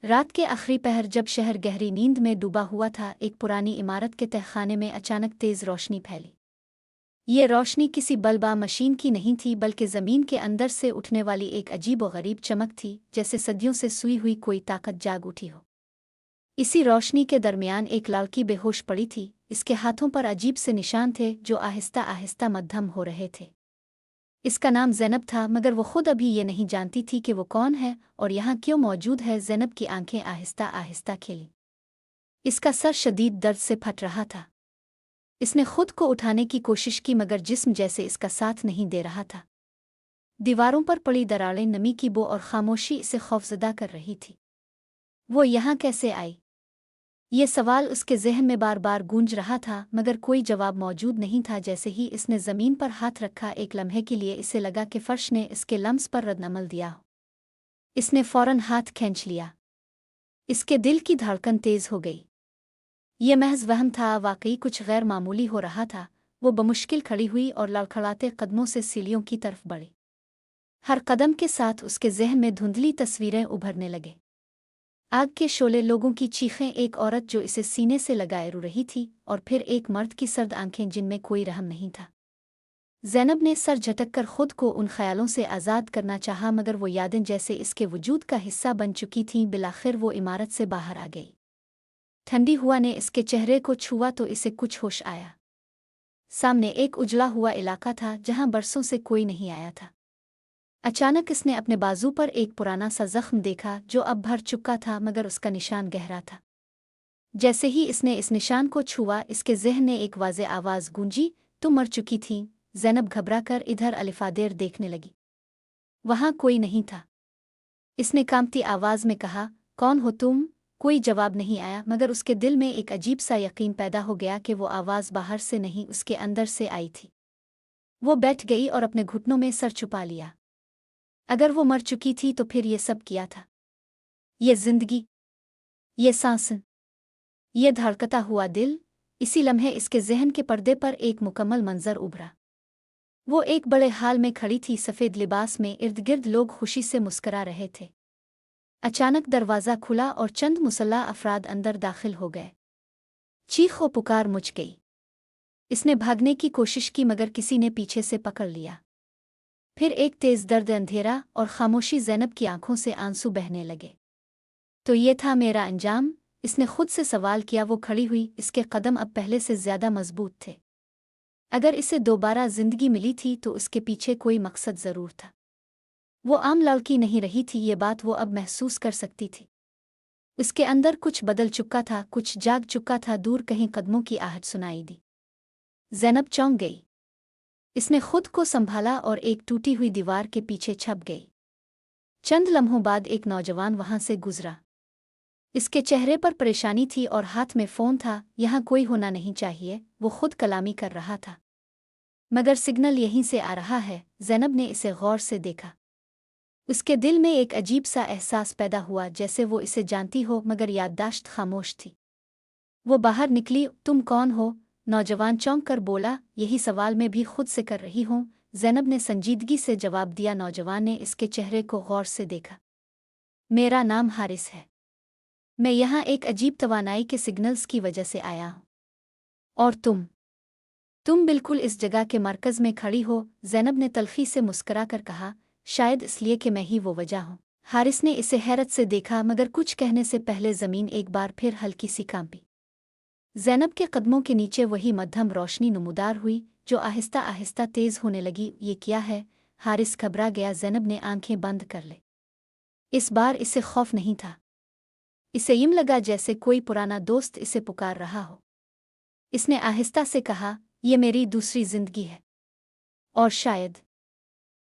रात के आखिरी पहर जब शहर गहरी नींद में डूबा हुआ था, एक पुरानी इमारत के तहखाने में अचानक तेज रोशनी फैली। ये रोशनी किसी बल्बा मशीन की नहीं थी, बल्कि ज़मीन के अंदर से उठने वाली एक अजीब व गरीब चमक थी, जैसे सदियों से सूई हुई कोई ताकत जाग उठी हो। इसी रोशनी के दरमियान एक लड़की बेहोश पड़ी थी। इसके हाथों पर अजीब से निशान थे जो आहिस्ता आहिस्ता मद्धम हो रहे थे। इसका नाम ज़ैनब था, मगर वो खुद अभी ये नहीं जानती थी कि वो कौन है और यहाँ क्यों मौजूद है। ज़ैनब की आंखें आहिस्ता आहिस्ता खिलीं। इसका सर शदीद दर्द से फट रहा था। इसने खुद को उठाने की कोशिश की, मगर जिस्म जैसे इसका साथ नहीं दे रहा था। दीवारों पर पड़ी दरारें, नमी की बो और खामोशी इसे खौफजदा कर रही थी। वो यहाँ कैसे आई? ये सवाल उसके जहन में बार बार गूंज रहा था, मगर कोई जवाब मौजूद नहीं था। जैसे ही इसने ज़मीन पर हाथ रखा, एक लम्हे के लिए इसे लगा कि फर्श ने इसके लम्स पर रद्दअमल दिया हो। इसने फौरन हाथ खींच लिया। इसके दिल की धड़कन तेज हो गई। ये महज वहम था, वाकई कुछ गैर मामूली हो रहा था। वो बमुश्किल खड़ी हुई और लड़खड़ाते कदमों से सीढ़ियों की तरफ बढ़ी। हर कदम के साथ उसके जहन में धुंधली तस्वीरें उभरने लगे। आग के शोले, लोगों की चीखें, एक औरत जो इसे सीने से लगाए रो रही थी, और फिर एक मर्द की सर्द आंखें जिनमें कोई रहम नहीं था। ज़ैनब ने सर झटककर खुद को उन ख्यालों से आज़ाद करना चाहा, मगर वो यादें जैसे इसके वजूद का हिस्सा बन चुकी थीं। बिलाखिर वो इमारत से बाहर आ गई। ठंडी हवा ने इसके चेहरे को छुआ तो इसे कुछ होश आया। सामने एक उजला हुआ इलाका था जहां बरसों से कोई नहीं आया था। अचानक इसने अपने बाजू पर एक पुराना सा जख्म देखा जो अब भर चुका था, मगर उसका निशान गहरा था। जैसे ही इसने इस निशान को छुआ, इसके ज़हन ने एक वाज़े आवाज़ गूंजी, तुम मर चुकी थी। ज़ैनब घबराकर इधर अलिफादेर देखने लगी। वहां कोई नहीं था। इसने कांपती आवाज़ में कहा, कौन हो तुम? कोई जवाब नहीं आया, मगर उसके दिल में एक अजीब सा यकीन पैदा हो गया कि वो आवाज़ बाहर से नहीं, उसके अंदर से आई थी। वो बैठ गई और अपने घुटनों में सर छुपा लिया। अगर वो मर चुकी थी तो फिर ये सब किया था? ये जिंदगी, ये सांसें, ये धड़कता हुआ दिल। इसी लम्हे इसके जहन के पर्दे पर एक मुकम्मल मंजर उभरा। वो एक बड़े हाल में खड़ी थी, सफ़ेद लिबास में। इर्द गिर्द लोग खुशी से मुस्करा रहे थे। अचानक दरवाज़ा खुला और चंद मुसल्लाह अफराद अंदर दाखिल हो गए। चीख व पुकार मच गई। इसने भागने की कोशिश की, मगर किसी ने पीछे से पकड़ लिया। फिर एक तेज दर्द, अंधेरा और खामोशी। ज़ैनब की आंखों से आंसू बहने लगे। तो ये था मेरा अंजाम? इसने खुद से सवाल किया। वो खड़ी हुई, इसके कदम अब पहले से ज्यादा मजबूत थे। अगर इसे दोबारा जिंदगी मिली थी तो उसके पीछे कोई मकसद जरूर था। वो आम लड़की नहीं रही थी, ये बात वो अब महसूस कर सकती थी। उसके अंदर कुछ बदल चुका था, कुछ जाग चुका था। दूर कहीं कदमों की आहट सुनाई दी। ज़ैनब चौंक गई। इसने खुद को संभाला और एक टूटी हुई दीवार के पीछे छप गई। चंद लम्हों बाद एक नौजवान वहां से गुजरा। इसके चेहरे पर परेशानी थी और हाथ में फ़ोन था। यहाँ कोई होना नहीं चाहिए, वो खुद कलामी कर रहा था। मगर सिग्नल यहीं से आ रहा है। ज़ैनब ने इसे गौर से देखा। उसके दिल में एक अजीब सा एहसास पैदा हुआ, जैसे वो इसे जानती हो, मगर याददाश्त खामोश थी। वो बाहर निकली। तुम कौन हो? नौजवान चौंक कर बोला। यही सवाल मैं भी खुद से कर रही हूँ, ज़ैनब ने संजीदगी से जवाब दिया। नौजवान ने इसके चेहरे को गौर से देखा। मेरा नाम हारिस है। मैं यहाँ एक अजीब तवानाई के सिग्नल्स की वजह से आया हूँ। और तुम बिल्कुल इस जगह के मरकज़ में खड़ी हो। ज़ैनब ने तल्खी से मुस्करा कर कहा, शायद इसलिए कि मैं ही वो वजह हूँ। हारिस ने इसे हैरत से देखा, मगर कुछ कहने से पहले ज़मीन एक बार फिर हल्की सी कांपी। ज़ैनब के कदमों के नीचे वही मध्यम रोशनी नमूदार हुई, जो आहिस्ता आहिस्ता तेज़ होने लगी। ये क्या है? हारिस घबरा गया। ज़ैनब ने आंखें बंद कर ली। इस बार इसे खौफ नहीं था। इसे यूं लगा जैसे कोई पुराना दोस्त इसे पुकार रहा हो। इसने आहिस्ता से कहा, ये मेरी दूसरी जिंदगी है, और शायद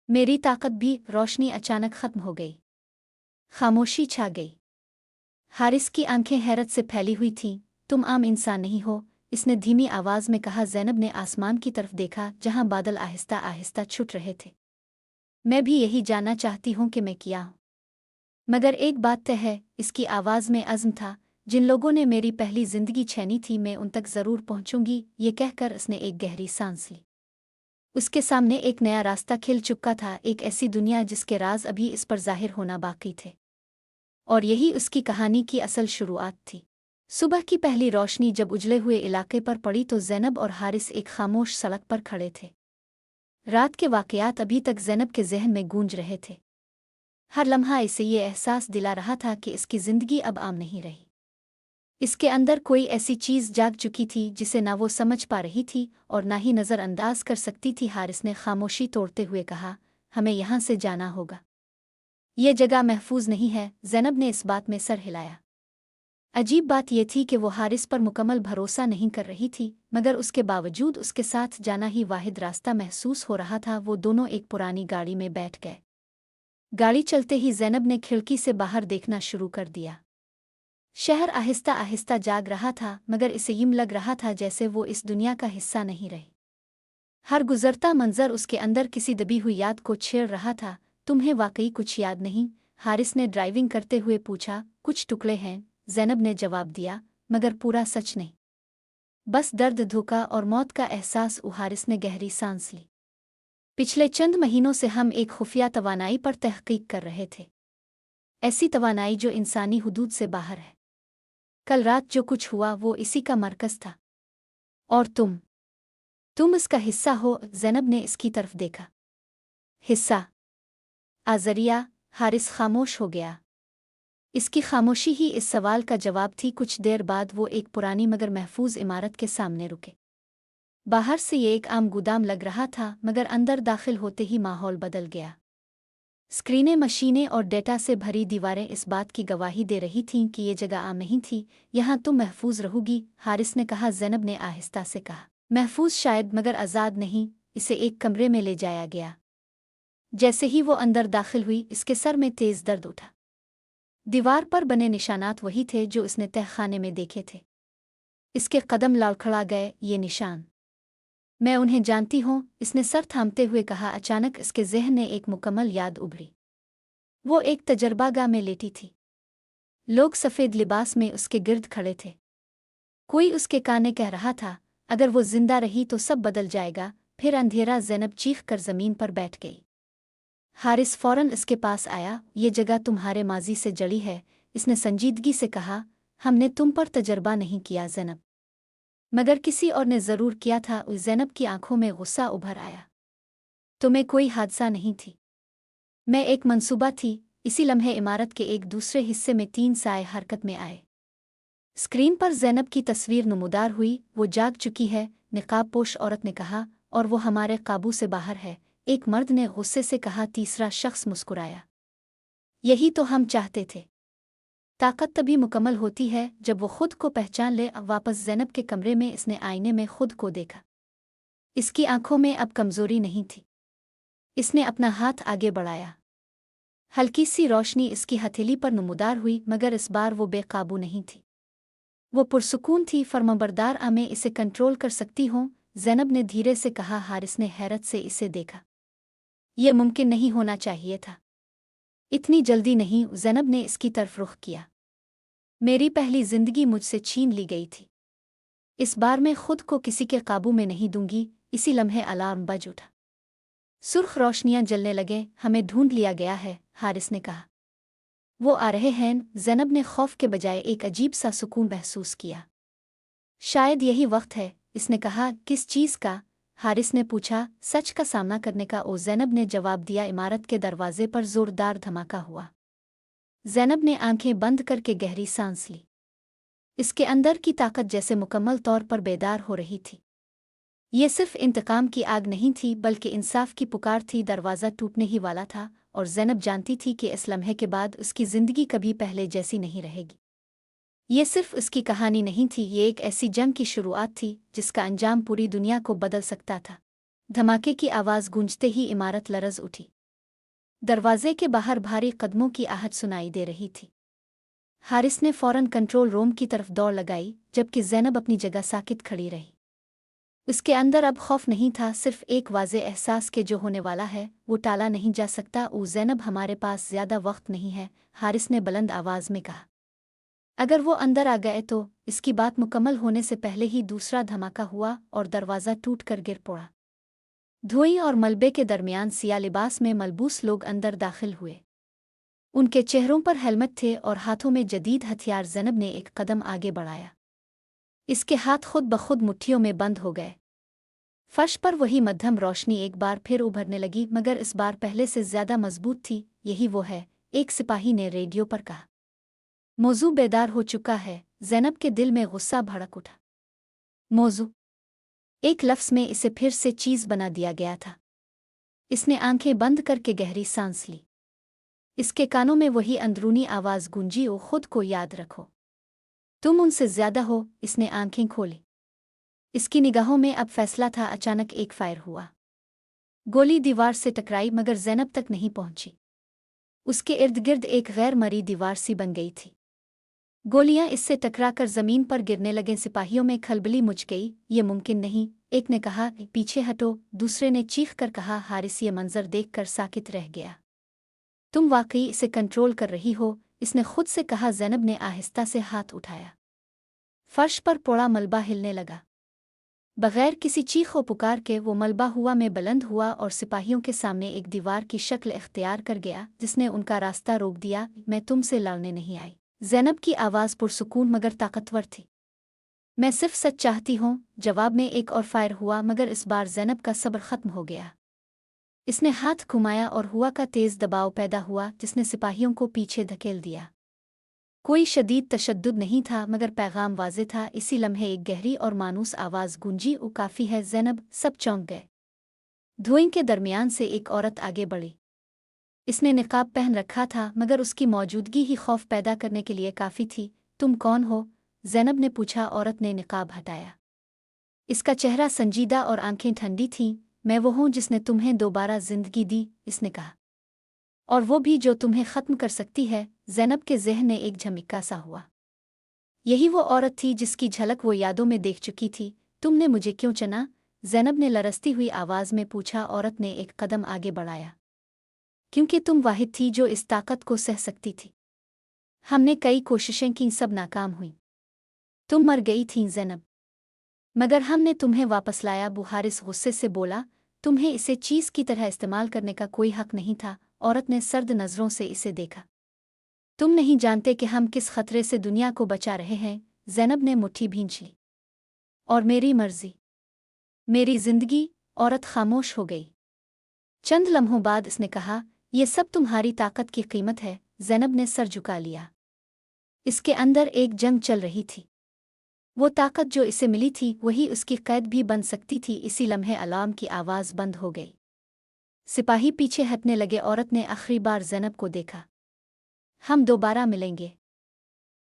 मेरी ताकत भी। रोशनी अचानक खत्म हो गई। खामोशी छा गई। हारिस की आंखें हैरत से फैली हुई थीं। तुम आम इंसान नहीं हो, इसने धीमी आवाज में कहा। ज़ैनब ने आसमान की तरफ देखा, जहां बादल आहिस्ता आहिस्ता छुट रहे थे। मैं भी यही जानना चाहती हूँ कि मैं क्या हूँ, मगर एक बात तय है। इसकी आवाज़ में अज़्म था। जिन लोगों ने मेरी पहली जिंदगी छीनी थी, मैं उन तक ज़रूर पहुंचूंगी। ये कहकर उसने एक गहरी सांस ली। उसके सामने एक नया रास्ता खिल चुका था, एक ऐसी दुनिया जिसके राज अभी इस पर ज़ाहिर होना बाकी थे। और यही उसकी कहानी की असल शुरुआत थी। सुबह की पहली रोशनी जब उजले हुए इलाके पर पड़ी तो ज़ैनब और हारिस एक खामोश सड़क पर खड़े थे। रात के वाक़यात अभी तक ज़ैनब के ज़हन में गूंज रहे थे। हर लम्हा इसे ये एहसास दिला रहा था कि इसकी ज़िंदगी अब आम नहीं रही। इसके अंदर कोई ऐसी चीज़ जाग चुकी थी जिसे ना वो समझ पा रही थी और ना ही नज़रअंदाज कर सकती थी। हारिस ने खामोशी तोड़ते हुए कहा, हमें यहाँ से जाना होगा। ये जगह महफूज नहीं है। ज़ैनब ने इस बात में सर हिलाया। अजीब बात यह थी कि वो हारिस पर मुकम्मल भरोसा नहीं कर रही थी, मगर उसके बावजूद उसके साथ जाना ही वाहिद रास्ता महसूस हो रहा था। वो दोनों एक पुरानी गाड़ी में बैठ गए। गाड़ी चलते ही ज़ैनब ने खिड़की से बाहर देखना शुरू कर दिया। शहर आहिस्ता आहिस्ता जाग रहा था, मगर इसे यूं लग रहा था जैसे वो इस दुनिया का हिस्सा नहीं रही। हर गुजरता मंजर उसके अंदर किसी दबी हुई याद को छेड़ रहा था। तुम्हें वाकई कुछ याद नहीं? हारिस ने ड्राइविंग करते हुए पूछा। कुछ टुकड़े हैं, ज़ैनब ने जवाब दिया, मगर पूरा सच नहीं। बस दर्द, धोखा और मौत का एहसास। हारिस ने गहरी सांस ली। पिछले चंद महीनों से हम एक खुफिया तवानाई पर तहकीक कर रहे थे। ऐसी तवानाई जो इंसानी हुदूद से बाहर है। कल रात जो कुछ हुआ वो इसी का मरकज़ था। और तुम इसका हिस्सा हो। ज़ैनब ने इसकी तरफ देखा। हिस्सा? आज़रिया? हारिस खामोश हो गया। इसकी खामोशी ही इस सवाल का जवाब थी। कुछ देर बाद वो एक पुरानी मगर महफूज इमारत के सामने रुके। बाहर से ये एक आम गोदाम लग रहा था, मगर अंदर दाखिल होते ही माहौल बदल गया। स्क्रीनें, मशीनें और डेटा से भरी दीवारें इस बात की गवाही दे रही थीं कि ये जगह आम नहीं थी। यहाँ तुम महफूज रहोगी, हारिस ने कहा। ज़ैनब ने आहिस्ता से कहा, महफूज शायद, मगर आज़ाद नहीं। इसे एक कमरे में ले जाया गया। जैसे ही वो अंदर दाखिल हुई, इसके सर में तेज़ दर्द उठा। दीवार पर बने निशानात वही थे जो इसने तहखाने में देखे थे। इसके कदम लड़खड़ा गए। ये निशान, मैं उन्हें जानती हूँ, इसने सर थामते हुए कहा। अचानक इसके ज़हन ने एक मुकम्मल याद उभरी। वो एक तजर्बागाह में लेटी थी। लोग सफ़ेद लिबास में उसके गिर्द खड़े थे। कोई उसके काने कह रहा था, अगर वो जिंदा रही तो सब बदल जाएगा। फिर अंधेरा। ज़ैनब चीख कर ज़मीन पर बैठ गई। हारिस फौरन इसके पास आया। ये जगह तुम्हारे माजी से जड़ी है, इसने संजीदगी से कहा। हमने तुम पर तजर्बा नहीं किया ज़ैनब, मगर किसी और ने ज़रूर किया था। ज़ैनब की आंखों में गुस्सा उभर आया। तुम्हें कोई हादसा नहीं थी, मैं एक मंसूबा थी। इसी लम्हे इमारत के एक दूसरे हिस्से में 3 साए हरकत में आए। स्क्रीन पर ज़ैनब की तस्वीर नमूदार हुई। वो जाग चुकी है, निकाबपोश औरत ने कहा, और वो हमारे काबू से बाहर है। एक मर्द ने गुस्से से कहा। तीसरा शख्स मुस्कुराया। यही तो हम चाहते थे। ताकत तभी मुकम्मल होती है जब वो खुद को पहचान ले। वापस ज़ैनब के कमरे में इसने आईने में खुद को देखा। इसकी आंखों में अब कमज़ोरी नहीं थी। इसने अपना हाथ आगे बढ़ाया। हल्की सी रोशनी इसकी हथेली पर नमूदार हुई, मगर इस बार वो बेकाबू नहीं थी। वो पुरसुकून थी। फर्माबरदार, मैं इसे कंट्रोल कर सकती हूँ, ज़ैनब ने धीरे से कहा। हारिस ने हैरत से इसे देखा। यह मुमकिन नहीं होना चाहिए था। इतनी जल्दी नहीं। ज़ैनब ने इसकी तरफ रुख किया। मेरी पहली जिंदगी मुझसे छीन ली गई थी। इस बार मैं खुद को किसी के काबू में नहीं दूंगी। इसी लम्हे अलार्म बज उठा। सुर्ख रोशनियां जलने लगे। हमें ढूंढ लिया गया है, हारिस ने कहा। वो आ रहे हैं। ज़ैनब ने खौफ के बजाय एक अजीब सा सुकून महसूस किया। शायद यही वक्त है, इसने कहा। किस चीज़ का? हारिस ने पूछा। सच का सामना करने का। ज़ैनब ने जवाब दिया। इमारत के दरवाजे पर जोरदार धमाका हुआ। ज़ैनब ने आंखें बंद करके गहरी सांस ली। इसके अंदर की ताकत जैसे मुकम्मल तौर पर बेदार हो रही थी। ये सिर्फ इंतकाम की आग नहीं थी, बल्कि इंसाफ की पुकार थी। दरवाज़ा टूटने ही वाला था, और ज़ैनब जानती थी कि इस लम्हे के बाद उसकी ज़िंदगी कभी पहले जैसी नहीं रहेगी। ये सिर्फ उसकी कहानी नहीं थी, ये एक ऐसी जंग की शुरुआत थी जिसका अंजाम पूरी दुनिया को बदल सकता था। धमाके की आवाज़ गूंजते ही इमारत लरज़ उठी। दरवाजे के बाहर भारी कदमों की आहट सुनाई दे रही थी। हारिस ने फौरन कंट्रोल रूम की तरफ दौड़ लगाई, जबकि ज़ैनब अपनी जगह साकित खड़ी रही। उसके अंदर अब खौफ नहीं था, सिर्फ एक वाज़े एहसास के जो होने वाला है वो टाला नहीं जा सकता। ज़ैनब, हमारे पास ज़्यादा वक्त नहीं है, हारिस ने बुलंद आवाज़ में कहा। अगर वो अंदर आ गए तो? इसकी बात मुकम्मल होने से पहले ही दूसरा धमाका हुआ और दरवाज़ा टूट कर गिर पड़ा। धुएं और मलबे के दरमियान सिया लिबास में मलबूस लोग अंदर दाखिल हुए। उनके चेहरों पर हेलमेट थे और हाथों में जदीद हथियार। ज़ैनब ने एक कदम आगे बढ़ाया। इसके हाथ खुद ब खुद मुट्ठियों में बंद हो गए। फर्श पर वही मध्यम रोशनी एक बार फिर उभरने लगी, मगर इस बार पहले से ज्यादा मजबूत थी। यही वो है, एक सिपाही ने रेडियो पर कहा। मौजू बेदार हो चुका है। ज़ैनब के दिल में गुस्सा भड़क उठा। मौजू, एक लफ्ज़ में इसे फिर से चीज़ बना दिया गया था। इसने आंखें बंद करके गहरी सांस ली। इसके कानों में वही अंदरूनी आवाज़ गूंजी, ओ खुद को याद रखो, तुम उनसे ज्यादा हो। इसने आंखें खोली। इसकी निगाहों में अब फैसला था। अचानक एक फायर हुआ। गोली दीवार से टकराई, मगर ज़ैनब तक नहीं पहुंची। उसके इर्द गिर्द एक गैर मरी दीवार सी बन गई थी। गोलियां इससे टकराकर जमीन पर गिरने लगे। सिपाहियों में खलबली मच गई। ये मुमकिन नहीं, एक ने कहा। पीछे हटो, दूसरे ने चीख कर कहा। हारिस ये मंजर देखकर साकित रह गया। तुम वाकई इसे कंट्रोल कर रही हो, इसने खुद से कहा। ज़ैनब ने आहिस्ता से हाथ उठाया। फर्श पर पोड़ा मलबा हिलने लगा। बगैर किसी चीख व पुकार के वो मलबा हुआ में बुलंद हुआ और सिपाहियों के सामने एक दीवार की शक्ल इख्तियार कर गया, जिसने उनका रास्ता रोक दिया। मैं तुमसे लड़ने नहीं आई। ज़ैनब की आवाज़ पुरसुकून मगर ताकतवर थी। मैं सिर्फ सच चाहती हूँ। जवाब में एक और फायर हुआ, मगर इस बार ज़ैनब का सब्र खत्म हो गया। इसने हाथ घुमाया और हुआ का तेज़ दबाव पैदा हुआ, जिसने सिपाहियों को पीछे धकेल दिया। कोई शदीद तशद्दुद नहीं था, मगर पैगाम वाज़े था। इसी लम्हे एक गहरी और मानूस आवाज़ गूंजी। वो काफ़ी है ज़ैनब। सब चौंक गए। धुएं के दरमियान से एक औरत आगे बढ़ी। इसने निकाब पहन रखा था, मगर उसकी मौजूदगी ही खौफ पैदा करने के लिए काफ़ी थी। तुम कौन हो? ज़ैनब ने पूछा। औरत ने निकाब हटाया। इसका चेहरा संजीदा और आंखें ठंडी थीं। मैं वो हूँ जिसने तुम्हें दोबारा जिंदगी दी, इसने कहा, और वो भी जो तुम्हें ख़त्म कर सकती है। ज़ैनब के ज़हन में एक झमिक्का सा हुआ। यही वो औरत थी जिसकी झलक वो यादों में देख चुकी थी। तुमने मुझे क्यों चुना? ज़ैनब ने लरसती हुई आवाज़ में पूछा। औरत ने एक कदम आगे बढ़ाया। क्योंकि तुम वाहिद थी जो इस ताकत को सह सकती थी। हमने कई कोशिशें की, सब नाकाम हुई। तुम मर गई थीं ज़ैनब, मगर हमने तुम्हें वापस लाया। बुहारिस गुस्से से बोला। तुम्हें इसे चीज़ की तरह इस्तेमाल करने का कोई हक नहीं था। औरत ने सर्द नज़रों से इसे देखा। तुम नहीं जानते कि हम किस खतरे से दुनिया को बचा रहे हैं। ज़ैनब ने मुट्ठी भींच ली। और मेरी मर्जी, मेरी जिंदगी। औरत खामोश हो गई। चंद लम्हों बाद इसने कहा, यह सब तुम्हारी ताकत की कीमत है। ज़ैनब ने सर झुका लिया। इसके अंदर एक जंग चल रही थी। वो ताकत जो इसे मिली थी, वही उसकी कैद भी बन सकती थी। इसी लम्हे अलार्म की आवाज़ बंद हो गई। सिपाही पीछे हटने लगे। औरत ने आखिरी बार ज़ैनब को देखा। हम दोबारा मिलेंगे,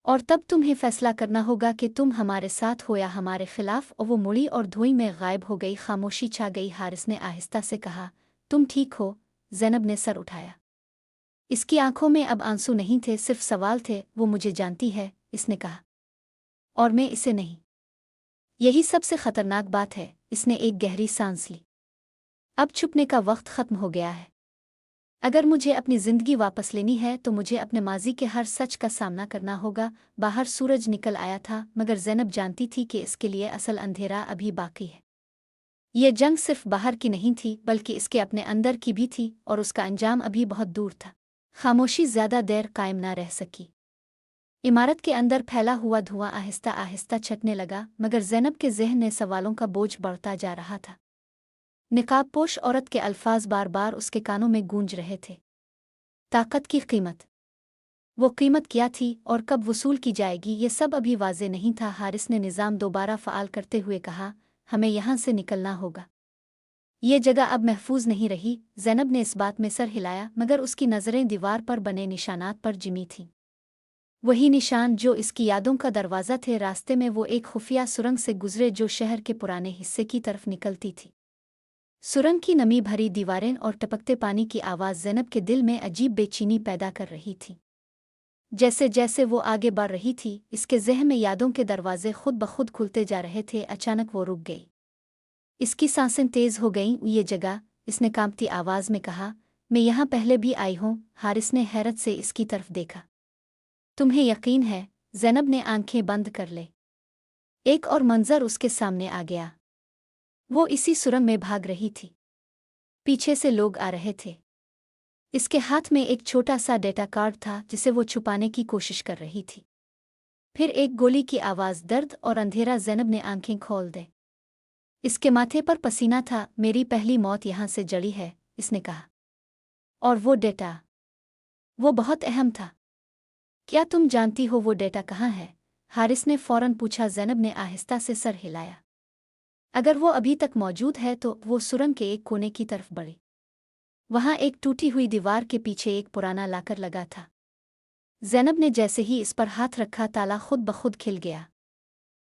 और तब तुम्हें फैसला करना होगा कि तुम हमारे साथ हो या हमारे खिलाफ। और वो मुड़ी और धुएं में गायब हो गई। खामोशी छा गई। हारिस ने आहिस्ता से कहा, तुम ठीक हो? ज़ैनब ने सर उठाया। इसकी आंखों में अब आंसू नहीं थे, सिर्फ सवाल थे। वो मुझे जानती है, इसने कहा, और मैं इसे नहीं। यही सबसे खतरनाक बात है। इसने एक गहरी सांस ली। अब छुपने का वक्त खत्म हो गया है। अगर मुझे अपनी जिंदगी वापस लेनी है तो मुझे अपने माजी के हर सच का सामना करना होगा। बाहर सूरज निकल आया था, मगर ज़ैनब जानती थी कि इसके लिए असल अंधेरा अभी बाकी है। ये जंग सिर्फ बाहर की नहीं थी, बल्कि इसके अपने अंदर की भी थी, और उसका अंजाम अभी बहुत दूर था। खामोशी ज्यादा देर कायम न रह सकी। इमारत के अंदर फैला हुआ धुआं आहिस्ता आहिस्ता छटने लगा, मगर ज़ैनब के ज़हन में सवालों का बोझ बढ़ता जा रहा था। निकाबपोश औरत के अल्फाज बार बार उसके कानों में गूंज रहे थे। ताकत की कीमत, वो कीमत क्या थी और कब वसूल की जाएगी, ये सब अभी वाज़े नहीं था। हारिस ने निज़ाम दोबारा फ़ाल करते हुए कहा, हमें यहाँ से निकलना होगा। ये जगह अब महफूज नहीं रही। ज़ैनब ने इस बात में सर हिलाया, मगर उसकी नज़रें दीवार पर बने निशानात पर जिमी थीं। वही निशान जो इसकी यादों का दरवाज़ा थे। रास्ते में वो एक खुफिया सुरंग से गुजरे जो शहर के पुराने हिस्से की तरफ निकलती थी। सुरंग की नमी भरी दीवारें और टपकते पानी की आवाज़ ज़ैनब के दिल में अजीब बेचैनी पैदा कर रही थी। जैसे जैसे वो आगे बढ़ रही थी, इसके ज़हन में यादों के दरवाजे खुद ब खुद खुलते जा रहे थे। अचानक वो रुक गई। इसकी सांसें तेज़ हो गईं। ये जगह, इसने कांपती आवाज़ में कहा, मैं यहाँ पहले भी आई हूँ। हारिस ने हैरत से इसकी तरफ देखा। तुम्हें यकीन है? ज़ैनब ने आंखें बंद कर ले। एक और मंजर उसके सामने आ गया। वो इसी सुरंग में भाग रही थी। पीछे से लोग आ रहे थे। इसके हाथ में एक छोटा सा डेटा कार्ड था जिसे वो छुपाने की कोशिश कर रही थी। फिर एक गोली की आवाज़, दर्द और अंधेरा। ज़ैनब ने आंखें खोल दे। इसके माथे पर पसीना था। मेरी पहली मौत यहाँ से जड़ी है, इसने कहा। और वो डेटा, वो बहुत अहम था। क्या तुम जानती हो वो डेटा कहाँ है? हारिस ने फौरन पूछा। ज़ैनब ने आहिस्ता से सर हिलाया। अगर वो अभी तक मौजूद है तो वो सुरंग के एक कोने की तरफ बढ़ी। वहाँ एक टूटी हुई दीवार के पीछे एक पुराना लाकर लगा था। ज़ैनब ने जैसे ही इस पर हाथ रखा, ताला खुद ब खुद खिल गया।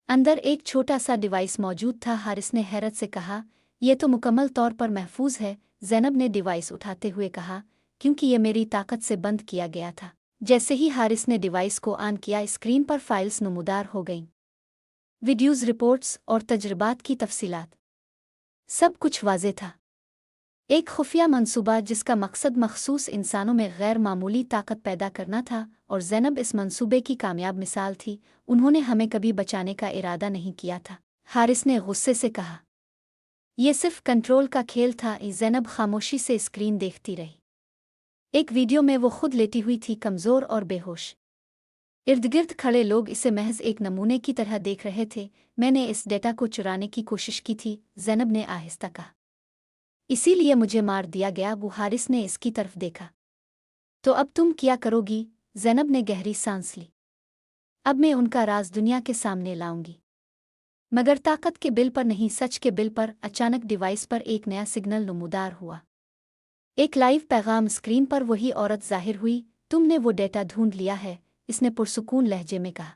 अंदर एक छोटा सा डिवाइस मौजूद था। हारिस ने हैरत से कहा, यह तो मुकम्मल तौर पर महफूज है। ज़ैनब ने डिवाइस उठाते हुए कहा, क्योंकि यह मेरी ताकत से बंद किया गया था। जैसे ही हारिस ने डिवाइस को ऑन किया, स्क्रीन पर फाइल्स नुमदार हो गईं। वीडियोज़, रिपोर्ट्स और तजर्बात की तफसीलात, सब कुछ वाज़े था। एक खुफिया मंसूबा जिसका मकसद मखसूस इंसानों में गैर मामूली ताकत पैदा करना था, और ज़ैनब इस मंसूबे की कामयाब मिसाल थी। उन्होंने हमें कभी बचाने का इरादा नहीं किया था, हारिस ने गुस्से से कहा। यह सिर्फ कंट्रोल का खेल था। ज़ैनब खामोशी से स्क्रीन देखती रही। एक वीडियो में वो खुद लेटी हुई थी, कमज़ोर और बेहोश। इर्दगिर्द खड़े लोग इसे महज एक नमूने की तरह देख रहे थे। मैंने इस डेटा को चुराने की कोशिश की थी, ज़ैनब ने आहिस्ता कहा। इसीलिए मुझे मार दिया गया। वो हारिस ने इसकी तरफ देखा। तो अब तुम क्या करोगी? ज़ैनब ने गहरी सांस ली। अब मैं उनका राज दुनिया के सामने लाऊंगी, मगर ताकत के बिल पर नहीं, सच के बिल पर। अचानक डिवाइस पर एक नया सिग्नल नुमदार हुआ। एक लाइव पैगाम। स्क्रीन पर वही औरत जाहिर हुई। तुमने वो डेटा ढूंढ लिया है, इसने पुरसुकून लहजे में कहा।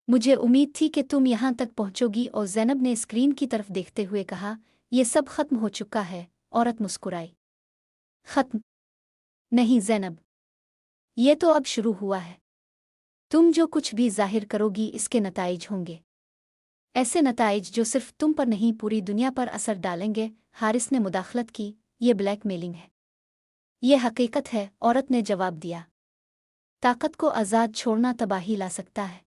मुझे उम्मीद थी कि तुम यहाँ तक पहुँचोगी। और ज़ैनब ने स्क्रीन की तरफ देखते हुए कहा, यह सब खत्म हो चुका है। औरत मुस्कुराई। खत्म नहीं ज़ैनब, ये तो अब शुरू हुआ है। तुम जो कुछ भी जाहिर करोगी, इसके नताइज होंगे। ऐसे नताइज जो सिर्फ तुम पर नहीं, पूरी दुनिया पर असर डालेंगे। हारिस ने मुदाखलत की। ये ब्लैकमेलिंग है। ये हकीकत है, औरत ने जवाब दिया। ताकत को आज़ाद छोड़ना तबाही ला सकता है,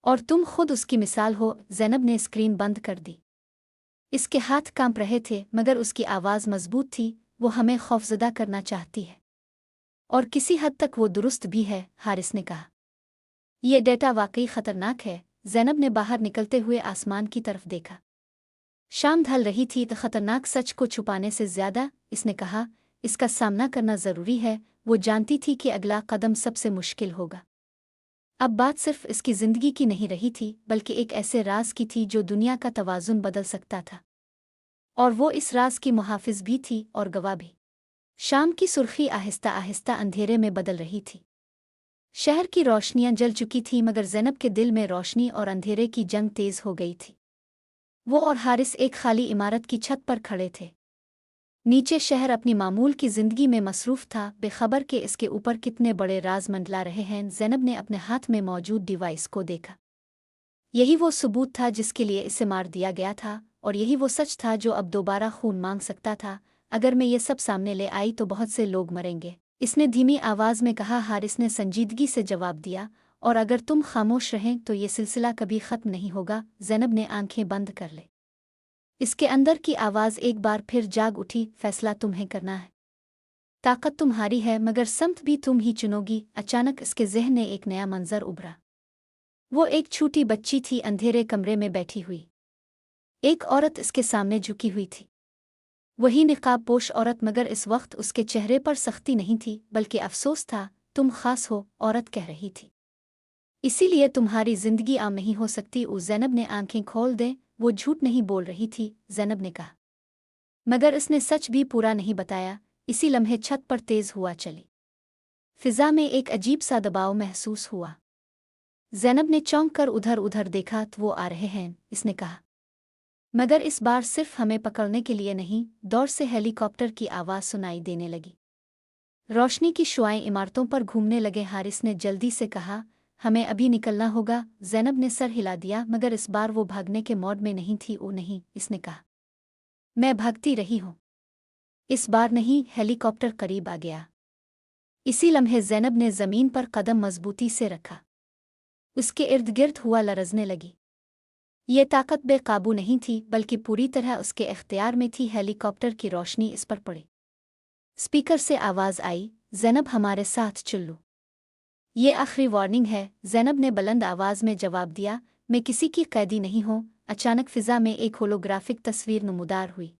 और तुम खुद उसकी मिसाल हो। ज़ैनब ने स्क्रीन बंद कर दी। इसके हाथ कांप रहे थे, मगर उसकी आवाज़ मजबूत थी। वो हमें खौफजदा करना चाहती है, और किसी हद तक वो दुरुस्त भी है, हारिस ने कहा। यह डेटा वाकई खतरनाक है। ज़ैनब ने बाहर निकलते हुए आसमान की तरफ देखा। शाम ढल रही थी। तो खतरनाक सच को छुपाने से ज्यादा, इसने कहा, इसका सामना करना ज़रूरी है। वो जानती थी कि अगला कदम सबसे मुश्किल होगा। अब बात सिर्फ इसकी ज़िंदगी की नहीं रही थी, बल्कि एक ऐसे राज की थी जो दुनिया का तवाज़ुन बदल सकता था। और वो इस राज की मुहाफ़िज़ भी थी और गवाह भी। शाम की सुर्खी आहिस्ता आहिस्ता अंधेरे में बदल रही थी। शहर की रोशनियां जल चुकी थीं, मगर ज़ैनब के दिल में रोशनी और अंधेरे की जंग तेज हो गई थी। वो और हारिस एक खाली इमारत की छत पर खड़े थे। नीचे शहर अपनी मामूल की जिंदगी में मसरूफ था, बेखबर के इसके ऊपर कितने बड़े राज मंडला रहे हैं। ज़ैनब ने अपने हाथ में मौजूद डिवाइस को देखा। यही वो सबूत था जिसके लिए इसे मार दिया गया था, और यही वो सच था जो अब दोबारा खून मांग सकता था। अगर मैं ये सब सामने ले आई तो बहुत से लोग मरेंगे, इसने धीमी आवाज में कहा। हारिस ने संजीदगी से जवाब दिया, और अगर तुम खामोश रहें तो ये सिलसिला कभी खत्म नहीं होगा। ज़ैनब ने आंखें बंद कर ली। इसके अंदर की आवाज़ एक बार फिर जाग उठी। फैसला तुम्हें करना है। ताकत तुम्हारी है, मगर समत भी तुम ही चुनोगी। अचानक इसके ज़हन में एक नया मंजर उभरा। वो एक छोटी बच्ची थी, अंधेरे कमरे में बैठी हुई। एक औरत इसके सामने झुकी हुई थी। वही निकाब पोश औरत, मगर इस वक्त उसके चेहरे पर सख्ती नहीं थी, बल्कि अफसोस था। तुम खास हो, औरत कह रही थी, इसीलिए तुम्हारी जिंदगी आम नहीं हो सकती। ज़ैनब ने आंखें खोल दे। वो झूठ नहीं बोल रही थी, ज़ैनब ने कहा, मगर इसने सच भी पूरा नहीं बताया। इसी लम्हे छत पर तेज हुआ चली। फिजा में एक अजीब सा दबाव महसूस हुआ। ज़ैनब ने चौंक कर उधर उधर देखा। तो वो आ रहे हैं, इसने कहा, मगर इस बार सिर्फ हमें पकड़ने के लिए नहीं। दौर से हेलीकॉप्टर की आवाज़ सुनाई देने लगी। रोशनी की शुआएं इमारतों पर घूमने लगे। हारिस ने जल्दी से कहा, हमें अभी निकलना होगा। ज़ैनब ने सर हिला दिया, मगर इस बार वो भागने के मोड में नहीं थी। ओ नहीं, इसने कहा, मैं भागती रही हूँ। इस बार नहीं। हेलीकॉप्टर करीब आ गया। इसी लम्हे ज़ैनब ने ज़मीन पर कदम मजबूती से रखा। उसके इर्द गिर्द हुआ लरजने लगी। ये ताकत बेकाबू नहीं थी, बल्कि पूरी तरह उसके इख्तियार में थी। हेलीकॉप्टर की रोशनी इस पर पड़ी। स्पीकर से आवाज़ आई, ज़ैनब हमारे साथ चल लो। ये आखिरी वार्निंग है, ज़ैनब ने बुलंद आवाज़ में जवाब दिया, मैं किसी की कैदी नहीं हूँ। अचानक फ़िज़ा में एक होलोग्राफिक तस्वीर नमूदार हुई।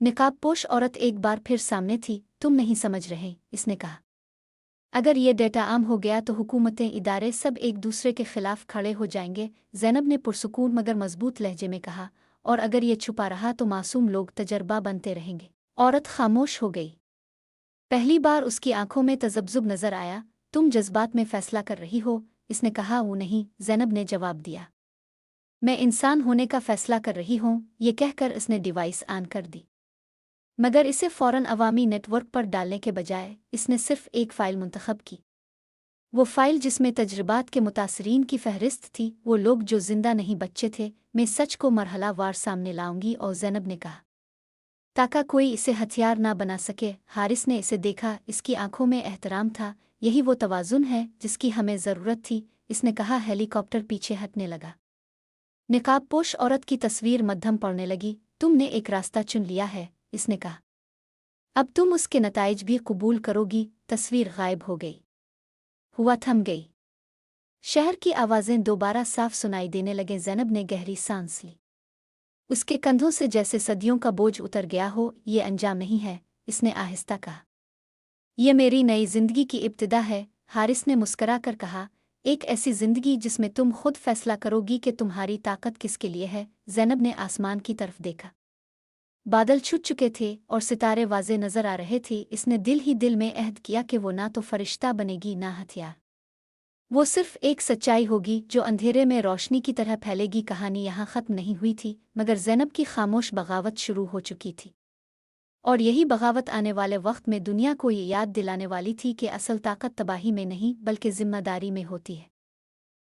निकाबपोश औरत एक बार फिर सामने थी। तुम नहीं समझ रहे, इसने कहा। अगर ये डेटा आम हो गया तो हुकूमतें, इदारे सब एक दूसरे के खिलाफ खड़े हो जाएंगे, ज़ैनब ने पुरसुकून मगर मजबूत लहजे में कहा। और अगर ये छुपा रहा तो मासूम लोग तजर्बा बनते रहेंगे। औरत खामोश हो गई। पहली बार उसकी आंखों में तजब्जुब नजर आया। तुम जज्बात में फैसला कर रही हो, इसने कहा। वो नहीं, ज़ैनब ने जवाब दिया। मैं इंसान होने का फैसला कर रही हूँ। ये कहकर इसने डिवाइस ऑन कर दी, मगर इसे फ़ौरन अवामी नेटवर्क पर डालने के बजाय इसने सिर्फ एक फ़ाइल मुंतखब की। वो फ़ाइल जिसमें तजर्बात के मुतासरीन की फहरिस्त थी, वो लोग जो जिंदा नहीं बच्चे थे। मैं सच को मरहला वार सामने लाऊंगी। और ज़ैनब ने कहा, ताका कोई इसे हथियार ना बना सके। हारिस ने इसे देखा, इसकी आंखों में एहतराम था। यही वो तवाज़ुन है जिसकी हमें ज़रूरत थी, इसने कहा। हेलीकॉप्टर पीछे हटने लगा। निकाबपोश औरत की तस्वीर मध्यम पड़ने लगी। तुमने एक रास्ता चुन लिया है, इसने कहा। अब तुम उसके नताइज भी कबूल करोगी। तस्वीर गायब हो गई। हुआ थम गई। शहर की आवाज़ें दोबारा साफ सुनाई देने लगे। ज़ैनब ने गहरी सांस ली। उसके कंधों से जैसे सदियों का बोझ उतर गया हो। ये अंजाम नहीं है, इसने आहिस्ता कहा। ये मेरी नई जिंदगी की इब्तिदा है, हारिस ने मुस्करा कर कहा। एक ऐसी जिंदगी जिसमें तुम खुद फैसला करोगी कि तुम्हारी ताकत किसके लिए है। ज़ैनब ने आसमान की तरफ देखा। बादल छुट चुके थे और सितारे वाज़े नजर आ रहे थे। इसने दिल ही दिल में अहद किया कि वो ना तो फरिश्ता बनेगी ना हथियार। वो सिर्फ एक सच्चाई होगी जो अंधेरे में रोशनी की तरह फैलेगी। कहानी यहाँ ख़त्म नहीं हुई थी, मगर ज़ैनब की खामोश बगावत शुरू हो चुकी थी। और यही बगावत आने वाले वक्त में दुनिया को ये याद दिलाने वाली थी कि असल ताकत तबाही में नहीं बल्कि जिम्मेदारी में होती है।